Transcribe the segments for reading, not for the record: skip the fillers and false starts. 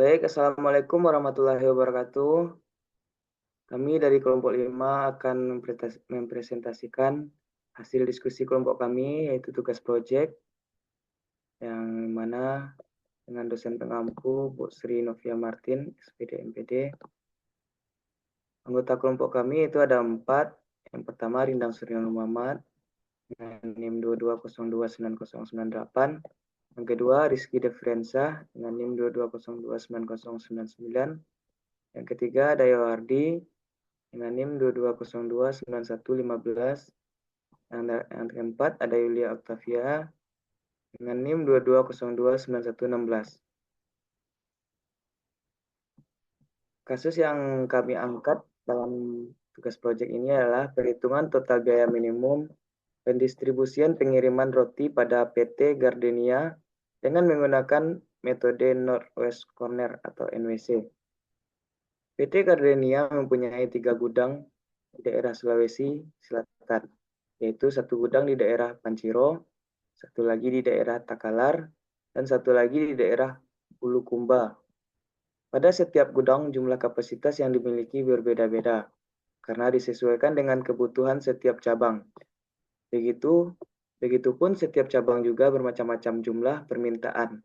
Baik, Assalamualaikum warahmatullahi wabarakatuh. Kami dari kelompok 5 akan mempresentasikan hasil diskusi kelompok kami, yaitu tugas proyek, yang mana dengan dosen pengampu Bu Sri Novia Martin, SPD MPD. Anggota kelompok kami itu ada 4. Yang pertama Rindang Suryanul Muhammad dengan NIM 22029098. Yang kedua Rizky Devriansyah dengan NIM 22029099. Yang ketiga Dayo Hardi dengan NIM 22029115. Yang keempat ada Yulia Octavia dengan NIM 22029116. Kasus yang kami angkat dalam tugas proyek ini adalah perhitungan total biaya minimum pendistribusian pengiriman roti pada PT Gardenia dengan menggunakan metode Northwest Corner atau NWC. PT Gardenia mempunyai 3 gudang di daerah Sulawesi Selatan, yaitu 1 gudang di daerah Panciro, 1 lagi di daerah Takalar, dan 1 lagi di daerah Bulukumba. Pada setiap gudang jumlah kapasitas yang dimiliki berbeda-beda, karena disesuaikan dengan kebutuhan setiap cabang. Begitupun setiap cabang juga bermacam-macam jumlah permintaan,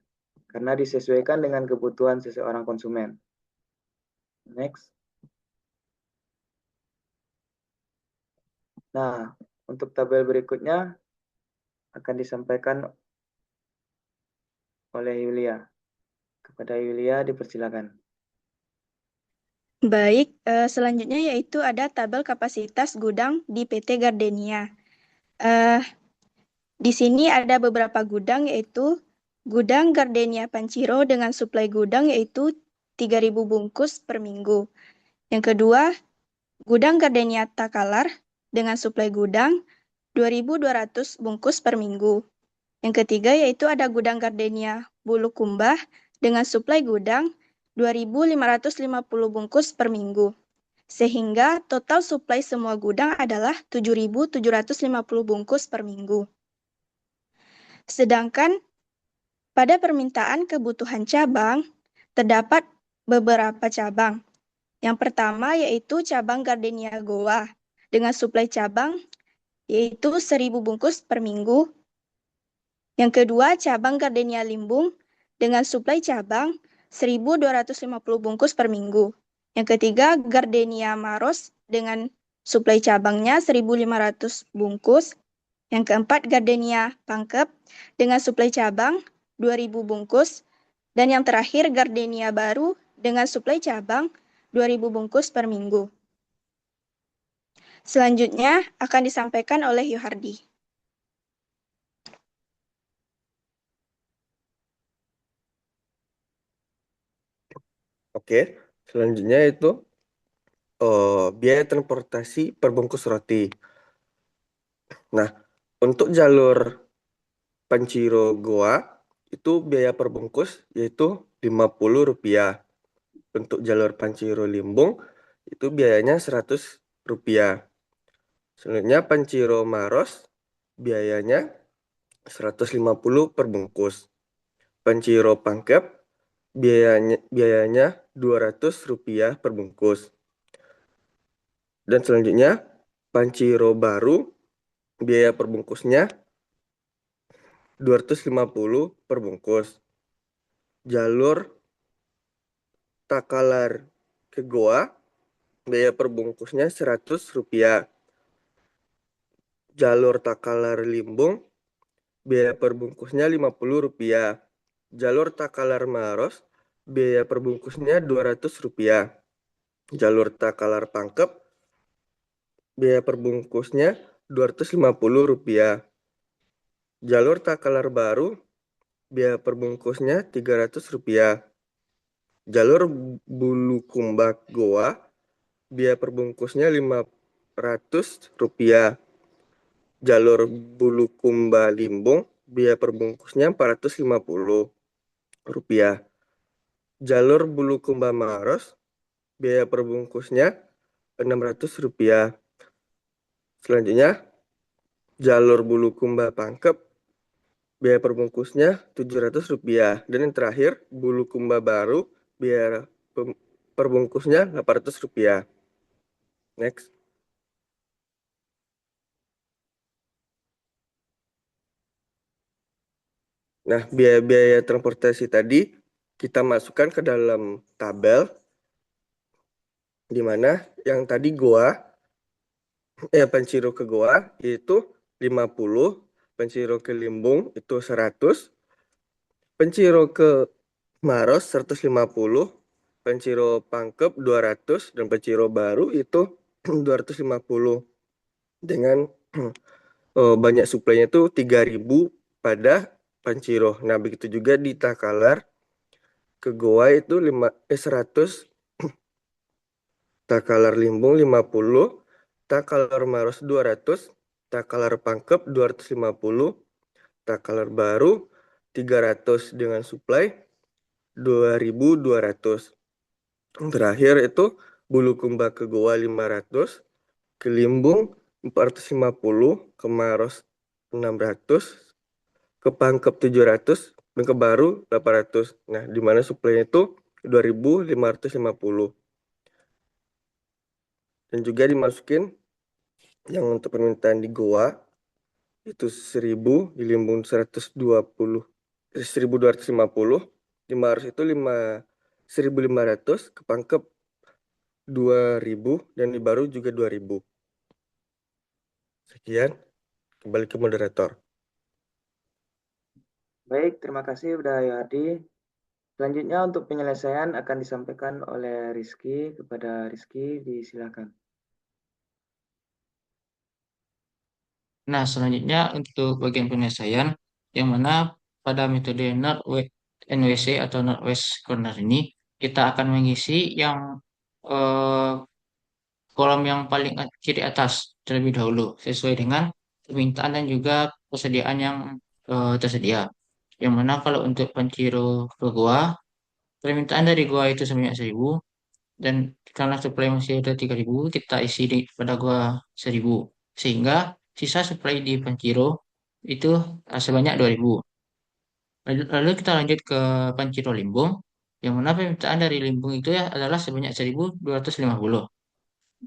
karena disesuaikan dengan kebutuhan seseorang konsumen. Next. Nah, untuk tabel berikutnya akan disampaikan oleh Yulia. Kepada Yulia dipersilakan. Baik, selanjutnya yaitu ada tabel kapasitas gudang di PT Gardenia. Di sini ada beberapa gudang yaitu Gudang Gardenia Panciro dengan suplai gudang yaitu 3.000 bungkus per minggu. Yang kedua, Gudang Gardenia Takalar dengan suplai gudang 2.200 bungkus per minggu. Yang ketiga yaitu ada Gudang Gardenia Bulukumba dengan suplai gudang 2.550 bungkus per minggu. Sehingga total suplai semua gudang adalah 7.750 bungkus per minggu. Sedangkan pada permintaan kebutuhan cabang, terdapat beberapa cabang. Yang pertama yaitu cabang Gardenia Goa dengan suplai cabang yaitu 1.000 bungkus per minggu. Yang kedua cabang Gardenia Limbung dengan suplai cabang 1.250 bungkus per minggu. Yang ketiga Gardenia Maros dengan suplai cabangnya 1.500 bungkus. Yang keempat Gardenia Pangkep dengan suplai cabang 2.000 bungkus. Dan yang terakhir Gardenia Baru dengan suplai cabang 2.000 bungkus per minggu. Selanjutnya akan disampaikan oleh Yohardi. Oke, selanjutnya itu biaya transportasi per bungkus roti. Nah, untuk jalur Panciro Goa itu biaya per bungkus yaitu Rp50. Untuk jalur Panciro Limbung itu biayanya Rp100. Selanjutnya Panciro Maros biayanya 150 per bungkus. Panciro Pangkep biayanya Rp200 per bungkus. Dan selanjutnya Panciro Baru biaya per bungkusnya 250 per bungkus. Jalur Takalar ke Goa biaya per bungkusnya Rp100. Jalur Takalar Limbung biaya per bungkusnya Rp50. Jalur Takalar Maros biaya per bungkusnya Rp200. Jalur Takalar Pangkep biaya per bungkusnya Rp250. Jalur Takalar Baru biaya per bungkusnya Rp300. Jalur Bulukumba Goa biaya per bungkusnya Rp500. Jalur Bulukumba Limbung biaya per bungkusnya Rp450. Jalur Bulukumba Maros biaya per bungkusnya Rp600. Selanjutnya jalur Bulukumba Pangkep biaya per bungkusnya Rp700. Dan yang terakhir Bulukumba Baru biaya perbungkusnya Rp800. Next. Nah, biaya-biaya transportasi tadi kita masukkan ke dalam tabel, di mana yang tadi Panciro ke Goa itu 50, Panciro ke Limbung itu 100, Panciro ke Maros 150, Panciro Pangkep 200, dan Panciro baru itu 250. Dengan banyak suplainya itu 3.000 pada Panciro. Nah, begitu juga di Takalar ke Goa itu 100, Takalar Limbung 50, Takalar Maros 200, Takalar Pangkep 250, Takalar Baru 300 dengan suplai 2.200. Terakhir itu Bulukumba ke Goa 500, ke Limbung 450, ke Maros 600, ke Pangkep 700, dan ke Baru 800. Nah, di mana suplainya itu 2.550. Dan juga dimasukin yang untuk permintaan di Goa itu 1.000, di Limbung 120, 1.250, di Maros itu 1.500, ke Pangkep 2.000, dan di Baru juga 2.000. Sekian, kembali ke moderator. Baik, terima kasih udah Yadi. Selanjutnya untuk penyelesaian akan disampaikan oleh Rizky. Kepada Rizky, disilakan. Nah, selanjutnya untuk bagian penyelesaian, yang mana pada metode NWC atau Northwest Corner ini, kita akan mengisi yang eh, kolom yang paling kiri atas terlebih dahulu, sesuai dengan permintaan dan juga persediaan yang tersedia. Yang mana kalau untuk Panciro ke Goa, permintaan dari Goa itu sebanyak 1.000, dan karena supply masih ada 3.000, kita isi pada Goa 1.000. Sehingga sisa supply di Panciro itu sebanyak 2.000. Lalu kita lanjut ke Panciro Limbung, yang mana permintaan dari Limbung itu ya adalah sebanyak 1.250.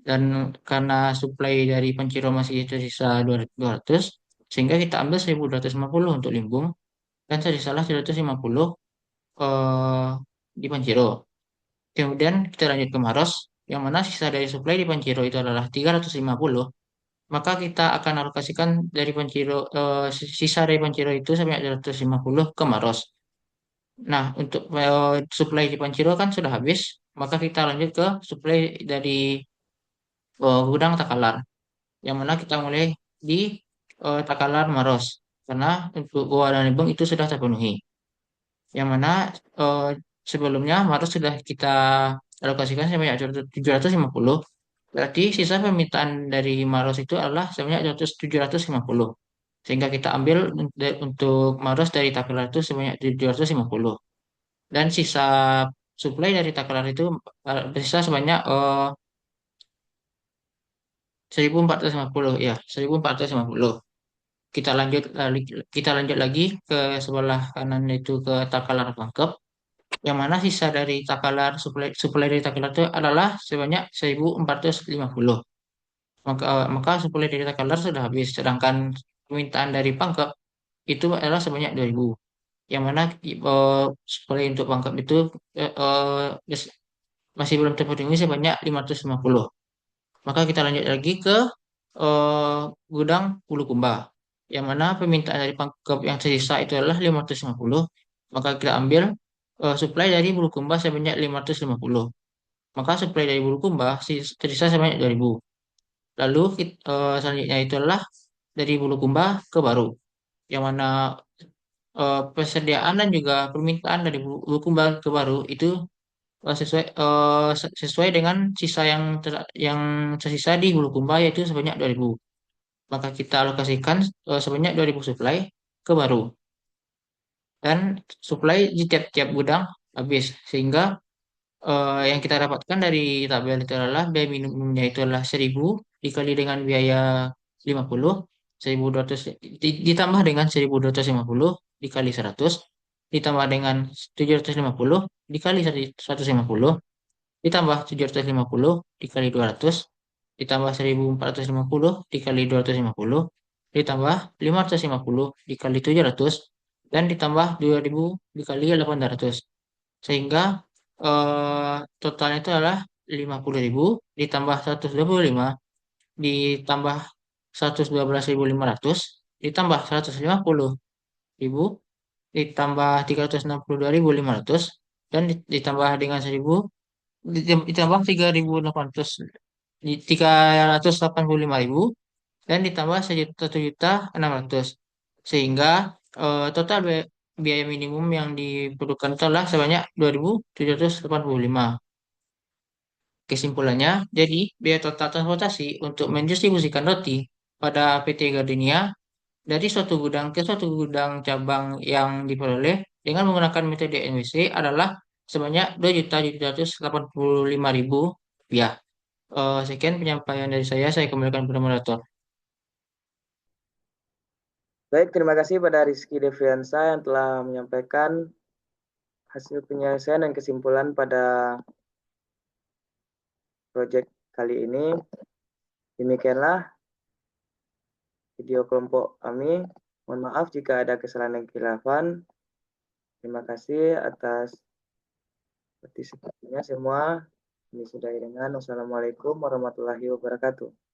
Dan karena supply dari Panciro masih tersisa 200, sehingga kita ambil 1.250 untuk Limbung, dan tersisalah 150 eh, di Panciro. Kemudian kita lanjut ke Maros, yang mana sisa dari supply di Panciro itu adalah 350. Maka kita akan alokasikan dari sisa dari Panciro itu sebanyak 250 ke Maros. Nah, untuk supply di Panciro kan sudah habis, maka kita lanjut ke supply dari gudang Takalar, yang mana kita mulai di Takalar Maros, karena untuk Goa dan Libung itu sudah terpenuhi. Yang mana eh, sebelumnya Maros sudah kita alokasikan sebanyak 750, berarti sisa permintaan dari Maros itu adalah sebanyak 750. Sehingga kita ambil untuk Maros dari Takalar itu sebanyak 750. Dan sisa supply dari Takalar itu bersisa sebanyak 1.450, ya, 1.450. Kita lanjut lagi ke sebelah kanan, yaitu ke Takalar Pangkep, yang mana sisa dari supply dari Takalar itu adalah sebanyak 1.450. Maka supply dari Takalar sudah habis, sedangkan permintaan dari Pangkep itu adalah sebanyak 2.000. Yang mana supply untuk Pangkep itu eh, eh, masih belum terpenuhi sebanyak 550. Maka kita lanjut lagi ke eh, gudang Bulukumba, yang mana permintaan dari Pangkep yang tersisa itu adalah 550. Maka kita ambil supply dari Bulukumba sebanyak 550. Maka supply dari Bulukumba tersisa sebanyak 2.000. Lalu selanjutnya itu adalah dari Bulukumba ke Baru, yang mana persediaan dan juga permintaan dari Bulukumba ke Baru itu sesuai dengan sisa yang tersisa di Bulukumba, yaitu sebanyak 2.000. Maka kita alokasikan sebanyak 2.000 supply ke Baru. Dan supply di tiap-tiap gudang habis, sehingga yang kita dapatkan dari tabel itu adalah biaya minimumnya itu adalah 1.000 dikali dengan biaya 50, 1.200 ditambah dengan 1.250 dikali 100, ditambah dengan 750 dikali 150 ditambah 750 dikali 200 ditambah 1450 dikali 250 ditambah 550 dikali 700 dan ditambah 2000 dikali 800 sehingga totalnya itu adalah 50.000 ditambah 125 ditambah 112.500 ditambah 150.000 ditambah 362.500 dan ditambah dengan 1.000 ditambah 385.000 dan ditambah 1.600.000 sehingga total biaya minimum yang diperlukan adalah sebanyak 2.785. Kesimpulannya, jadi biaya total transportasi untuk mendistribusikan roti pada PT Gardenia dari suatu gudang ke suatu gudang cabang yang diperoleh dengan menggunakan metode NWC adalah sebanyak 2.785.000 rupiah. Sekian penyampaian dari saya kembalikan kepada moderator. Baik, terima kasih pada Rizky Deviansa yang telah menyampaikan hasil penyelesaian dan kesimpulan pada proyek kali ini. Demikianlah video kelompok kami. Mohon maaf jika ada kesalahan dan kekhilafan. Terima kasih atas partisipasinya semua. Ini sudah dengan wassalamualaikum warahmatullahi wabarakatuh.